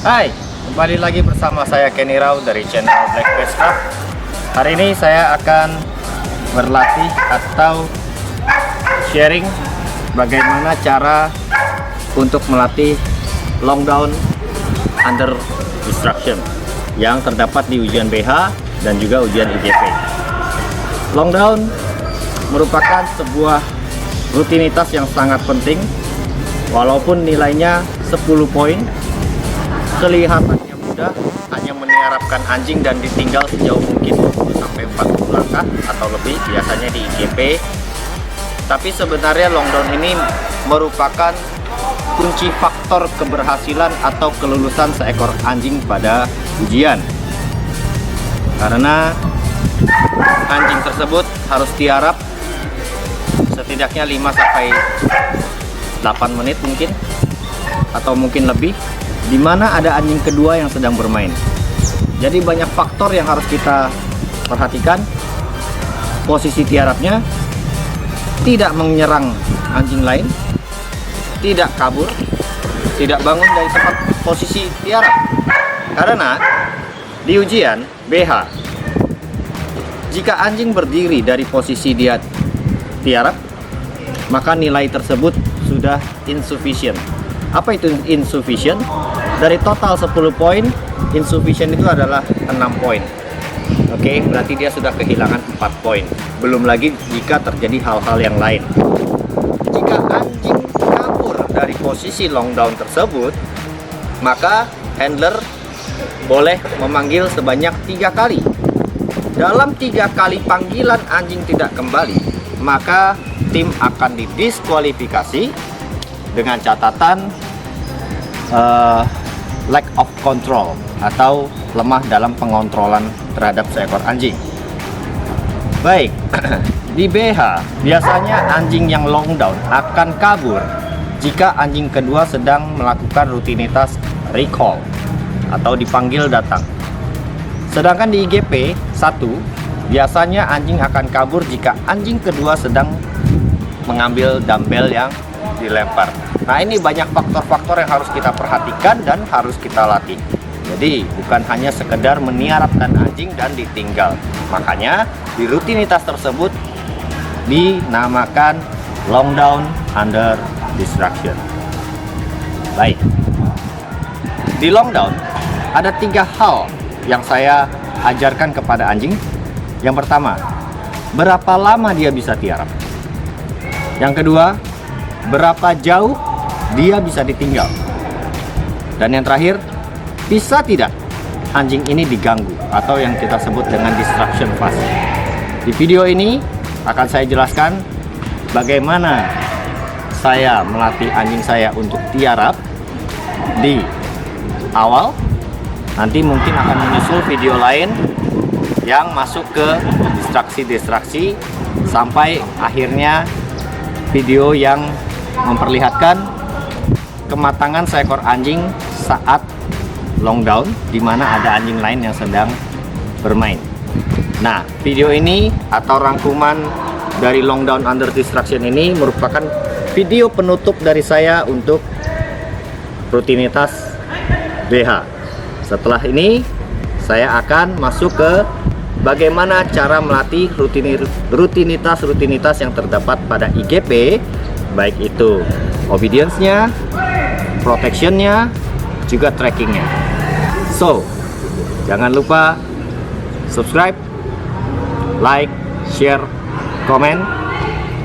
Hai, kembali lagi bersama saya Kenny Rao dari channel Black Best Club. Hari ini saya akan berlatih atau sharing bagaimana cara untuk melatih long down under distraction yang terdapat di ujian BH dan juga ujian IGP. Long down merupakan sebuah rutinitas yang sangat penting, walaupun nilainya 10 poin. Kelihatannya mudah, hanya meniarapkan anjing dan ditinggal sejauh mungkin 20-40 langkah atau lebih biasanya di IGP. Tapi sebenarnya long down ini merupakan kunci faktor keberhasilan atau kelulusan seekor anjing pada ujian. Karena anjing tersebut harus tiarap setidaknya 5-8 menit mungkin, atau mungkin lebih, di mana ada anjing kedua yang sedang bermain. Jadi banyak faktor yang harus kita perhatikan. Posisi tiarapnya, tidak menyerang anjing lain, tidak kabur, tidak bangun dari tempat posisi tiarap. Karena di ujian BH, jika anjing berdiri dari posisi dia tiarap, maka nilai tersebut sudah insufficient. Apa itu insufficient? Dari total 10 poin, insufficient itu adalah 6 poin. Oke, berarti dia sudah kehilangan 4 poin. Belum lagi jika terjadi hal-hal yang lain. Jika anjing kabur dari posisi long down tersebut, maka handler boleh memanggil sebanyak 3 kali. Dalam 3 kali panggilan anjing tidak kembali, maka tim akan didiskualifikasi dengan catatan lack of control atau lemah dalam pengontrolan terhadap seekor anjing. Baik, di BH biasanya anjing yang long down akan kabur jika anjing kedua sedang melakukan rutinitas recall atau dipanggil datang. Sedangkan di IGP 1 biasanya anjing akan kabur jika anjing kedua sedang mengambil dumbbell yang dilempar. Nah, ini banyak faktor-faktor yang harus kita perhatikan dan harus kita latih. Jadi bukan hanya sekedar meniarapkan anjing dan ditinggal. Makanya di rutinitas tersebut dinamakan long down under distraction. Baik, di long down ada 3 hal yang saya ajarkan kepada anjing. Yang pertama, berapa lama dia bisa tiarap. Yang kedua, berapa jauh dia bisa ditinggal. Dan yang terakhir, bisa tidak anjing ini diganggu atau yang kita sebut dengan distraction fase. Di video ini akan saya jelaskan bagaimana saya melatih anjing saya untuk tiarap di awal. Nanti mungkin akan menyusul video lain yang masuk ke distraksi-distraksi sampai akhirnya video yang memperlihatkan kematangan seekor anjing saat long down, di mana ada anjing lain yang sedang bermain. Nah, video ini atau rangkuman dari long down under distraction ini merupakan video penutup dari saya untuk rutinitas BH. Setelah ini saya akan masuk ke bagaimana cara melatih rutinitas yang terdapat pada IGP, baik itu obedience-nya, protection-nya, juga tracking-nya. So, jangan lupa subscribe, like, share, komen,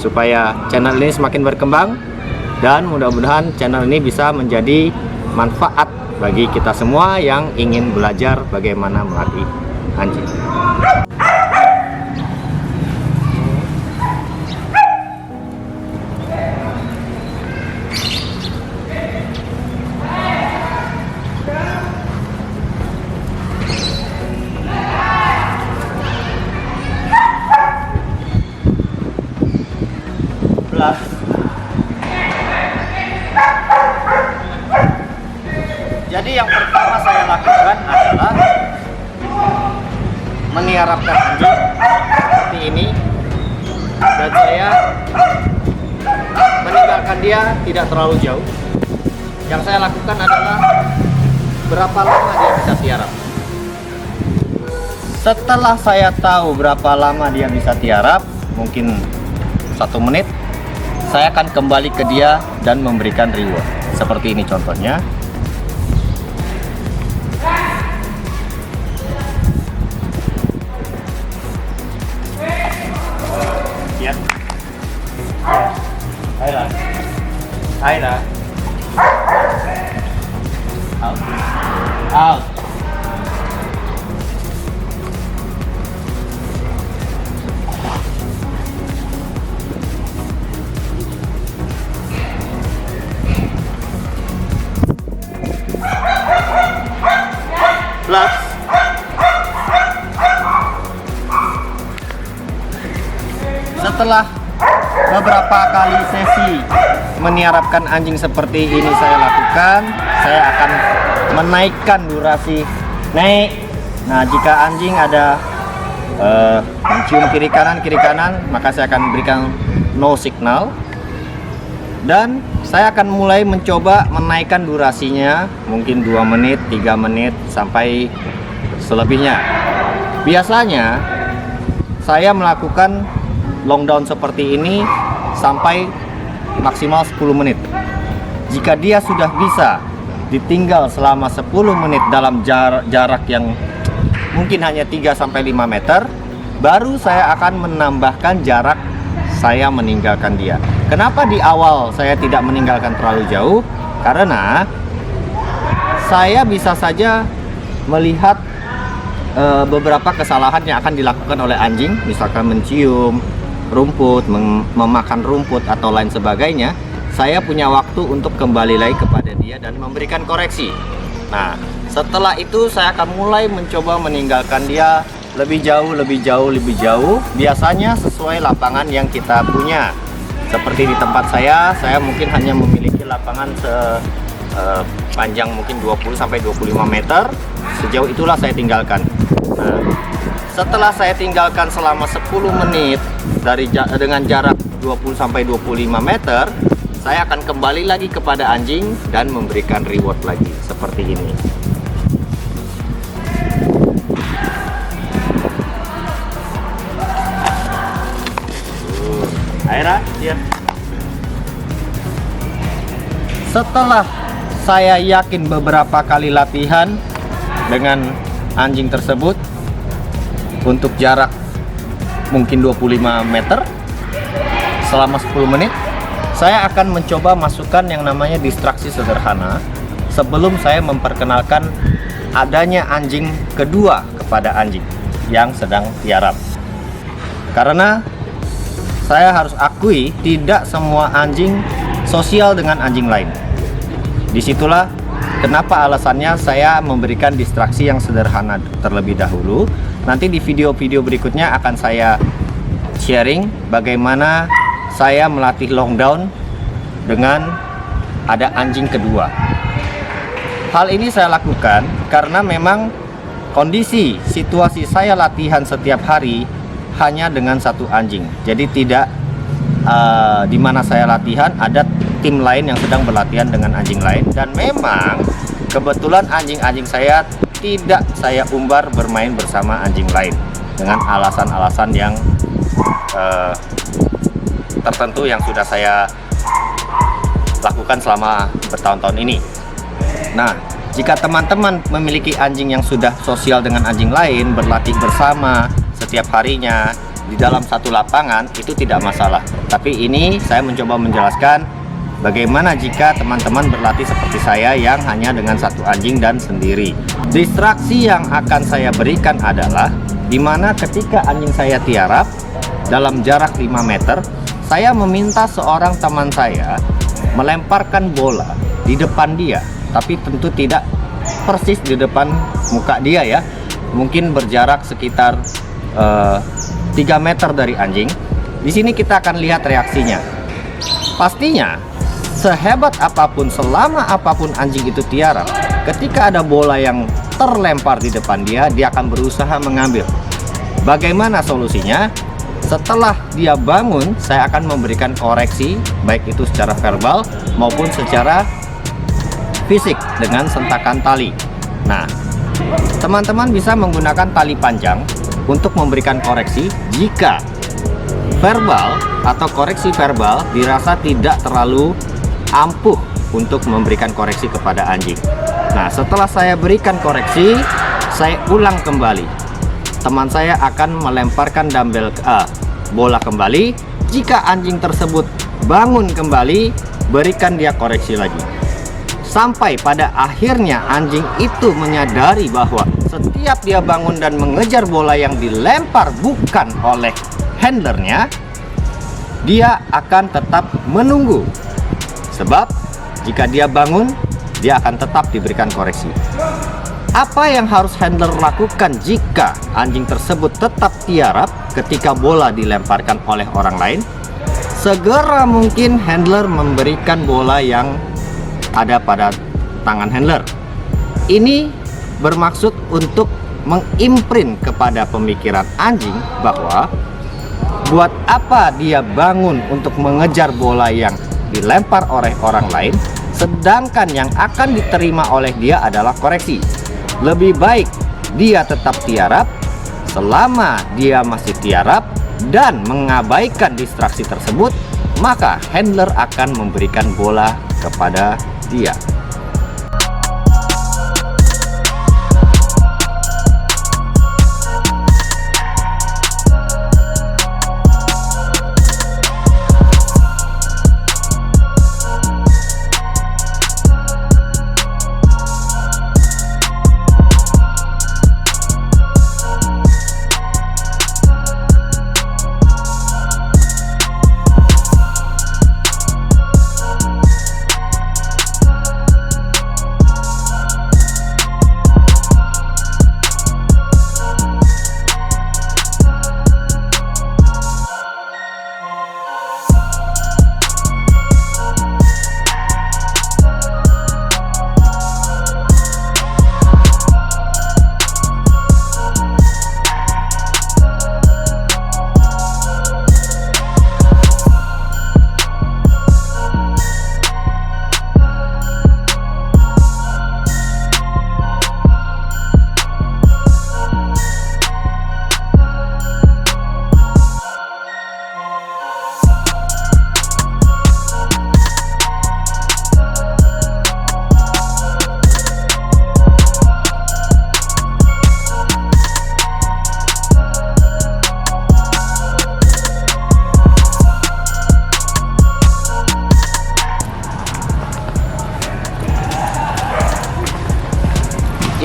supaya channel ini semakin berkembang, dan mudah-mudahan channel ini bisa menjadi manfaat bagi kita semua yang ingin belajar bagaimana melatih anjing. Jadi yang pertama saya lakukan adalah meniarapkan anjing seperti ini, dan saya meninggalkan dia tidak terlalu jauh. Yang saya lakukan adalah berapa lama dia bisa tiarap. Setelah saya tahu berapa lama dia bisa tiarap, mungkin 1 menit, saya akan kembali ke dia dan memberikan reward. Seperti ini contohnya. Ya. Aira. Aira. Out. Out. Plus. Setelah beberapa kali sesi meniarapkan anjing seperti ini saya lakukan, saya akan menaikkan durasi. Naik. Nah, jika anjing ada mencium kiri kanan, maka saya akan berikan no signal. Dan saya akan mulai mencoba menaikkan durasinya, mungkin 2 menit, 3 menit, sampai selebihnya. Biasanya saya melakukan long down seperti ini sampai maksimal 10 menit. Jika dia sudah bisa ditinggal selama 10 menit dalam jarak yang mungkin hanya 3-5 meter, baru saya akan menambahkan jarak saya meninggalkan dia. Kenapa di awal saya tidak meninggalkan terlalu jauh? Karena saya bisa saja melihat beberapa kesalahan yang akan dilakukan oleh anjing, misalkan mencium rumput, memakan rumput atau lain sebagainya. Saya punya waktu untuk kembali lagi kepada dia dan memberikan koreksi. Nah, setelah itu saya akan mulai mencoba meninggalkan dia lebih jauh. Biasanya sesuai lapangan yang kita punya. Seperti di tempat saya mungkin hanya memiliki lapangan panjang mungkin 20-25 meter. Sejauh itulah saya tinggalkan. Nah, setelah saya tinggalkan selama 10 menit dengan jarak 20-25 meter, saya akan kembali lagi kepada anjing dan memberikan reward lagi seperti ini. Aira, ya. Setelah saya yakin beberapa kali latihan dengan anjing tersebut untuk jarak mungkin 25 meter selama 10 menit, saya akan mencoba masukkan yang namanya distraksi sederhana sebelum saya memperkenalkan adanya anjing kedua kepada anjing yang sedang tiarap. Karena saya harus akui tidak semua anjing sosial dengan anjing lain. Disitulah kenapa alasannya saya memberikan distraksi yang sederhana terlebih dahulu. Nanti di video-video berikutnya akan saya sharing bagaimana saya melatih long down dengan ada anjing kedua. Hal ini saya lakukan karena memang kondisi situasi saya latihan setiap hari hanya dengan satu anjing. Jadi tidak di mana saya latihan ada tim lain yang sedang berlatihan dengan anjing lain. Dan memang kebetulan anjing-anjing saya tidak saya umbar bermain bersama anjing lain dengan alasan-alasan yang tertentu yang sudah saya lakukan selama bertahun-tahun ini. Nah, jika teman-teman memiliki anjing yang sudah sosial dengan anjing lain, berlatih bersama setiap harinya di dalam satu lapangan, itu tidak masalah. Tapi ini saya mencoba menjelaskan bagaimana jika teman-teman berlatih seperti saya yang hanya dengan satu anjing dan sendiri. Distraksi yang akan saya berikan adalah dimana ketika anjing saya tiarap dalam jarak 5 meter, saya meminta seorang teman saya melemparkan bola di depan dia, tapi tentu tidak persis di depan muka dia ya. Mungkin berjarak sekitar 3 meter dari anjing. Di sini kita akan lihat reaksinya. Pastinya sehebat apapun, selama apapun anjing itu tiarap, ketika ada bola yang terlempar di depan dia, dia akan berusaha mengambil. Bagaimana solusinya? Setelah dia bangun, saya akan memberikan koreksi, baik itu secara verbal maupun secara fisik dengan sentakan tali. Nah, teman-teman bisa menggunakan tali panjang untuk memberikan koreksi jika verbal atau koreksi verbal dirasa tidak terlalu ampuh untuk memberikan koreksi kepada anjing. Nah, setelah saya berikan koreksi, saya ulang kembali. Teman saya akan melemparkan bola kembali. Jika anjing tersebut bangun kembali, berikan dia koreksi lagi. Sampai pada akhirnya anjing itu menyadari bahwa setiap dia bangun dan mengejar bola yang dilempar bukan oleh handlernya, dia akan tetap menunggu. Sebab jika dia bangun, dia akan tetap diberikan koreksi. Apa yang harus handler lakukan jika anjing tersebut tetap tiarap ketika bola dilemparkan oleh orang lain? Segera mungkin handler memberikan bola yang ada pada tangan handler. Ini bermaksud untuk mengimprint kepada pemikiran anjing bahwa buat apa dia bangun untuk mengejar bola yang dilempar oleh orang lain, sedangkan yang akan diterima oleh dia adalah koreksi. Lebih baik dia tetap tiarap. Selama dia masih tiarap dan mengabaikan distraksi tersebut, maka handler akan memberikan bola kepada dia.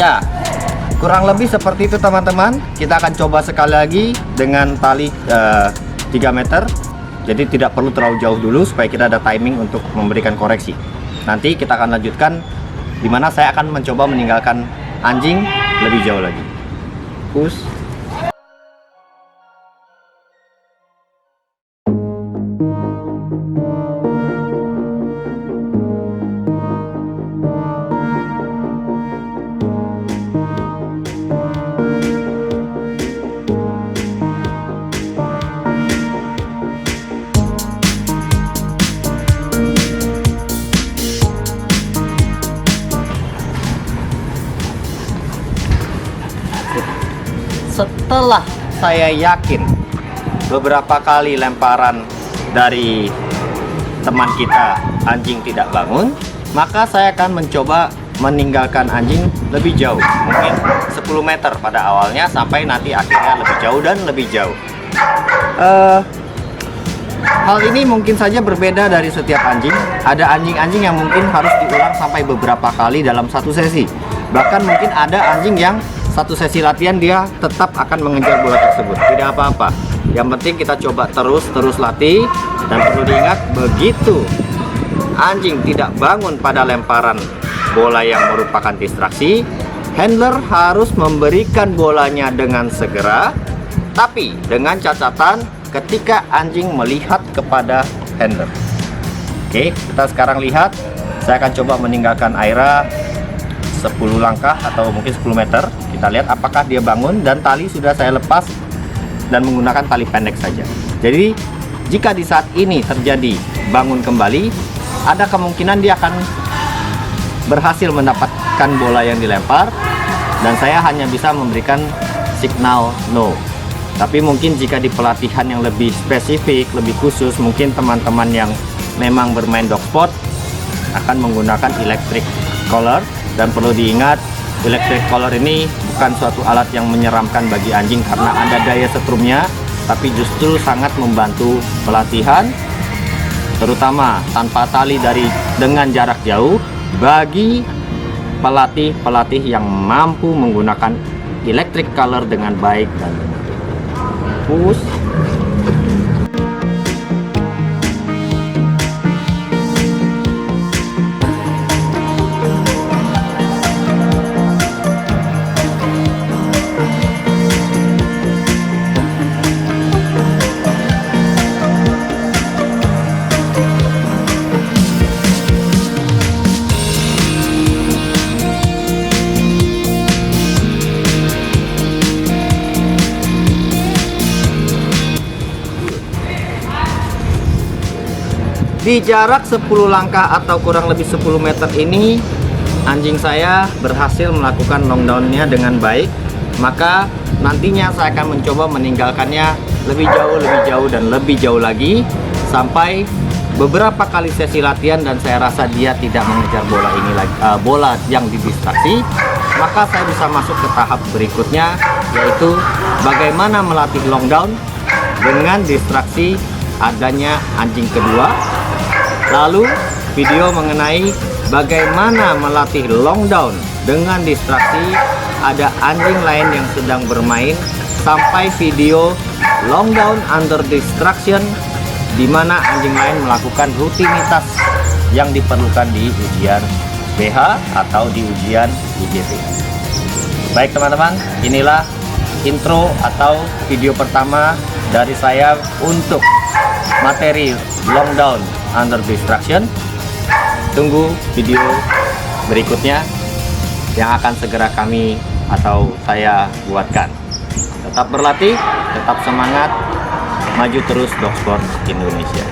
Ya, kurang lebih seperti itu teman-teman. Kita akan coba sekali lagi dengan tali 3 meter. Jadi tidak perlu terlalu jauh dulu supaya kita ada timing untuk memberikan koreksi. Nanti kita akan lanjutkan dimana saya akan mencoba meninggalkan anjing lebih jauh lagi. Push. Setelah saya yakin beberapa kali lemparan dari teman kita anjing tidak bangun, maka saya akan mencoba meninggalkan anjing lebih jauh, mungkin 10 meter pada awalnya sampai nanti akhirnya lebih jauh dan lebih jauh. Hal ini mungkin saja berbeda dari setiap anjing. Ada anjing-anjing yang mungkin harus diulang sampai beberapa kali dalam satu sesi. Bahkan mungkin ada anjing yang satu sesi latihan dia tetap akan mengejar bola tersebut. Tidak apa-apa. Yang penting kita coba terus latih. Dan perlu diingat, begitu anjing tidak bangun pada lemparan bola yang merupakan distraksi, handler harus memberikan bolanya dengan segera, tapi dengan catatan ketika anjing melihat kepada handler. Oke, kita sekarang lihat. Saya akan coba meninggalkan Aira 10 langkah atau mungkin 10 meter. Kita lihat apakah dia bangun, dan tali sudah saya lepas dan menggunakan tali pendek saja. Jadi jika di saat ini terjadi bangun kembali, ada kemungkinan dia akan berhasil mendapatkan menghentikan bola yang dilempar, dan saya hanya bisa memberikan signal no. Tapi mungkin jika di pelatihan yang lebih spesifik, lebih khusus, mungkin teman-teman yang memang bermain dog sport akan menggunakan electric collar. Dan perlu diingat, electric collar ini bukan suatu alat yang menyeramkan bagi anjing karena ada daya setrumnya, tapi justru sangat membantu pelatihan, terutama tanpa tali dengan jarak jauh bagi pelatih-pelatih yang mampu menggunakan electric collar dengan baik dan benar. Push. Di jarak 10 langkah atau kurang lebih 10 meter ini, anjing saya berhasil melakukan long down-nya dengan baik. Maka nantinya saya akan mencoba meninggalkannya lebih jauh, dan lebih jauh lagi, sampai beberapa kali sesi latihan dan saya rasa dia tidak mengejar bola ini lagi, bola yang didistraksi. Maka saya bisa masuk ke tahap berikutnya, yaitu bagaimana melatih long down dengan distraksi adanya anjing kedua. Lalu video mengenai bagaimana melatih long down dengan distraksi ada anjing lain yang sedang bermain, sampai video long down under distraction di mana anjing lain melakukan rutinitas yang diperlukan di ujian BH atau di ujian IGP. Baik teman-teman, inilah intro atau video pertama dari saya untuk materi long down under distraction. Tunggu video berikutnya yang akan segera kami atau saya buatkan. Tetap berlatih, tetap semangat, maju terus dog sport Indonesia.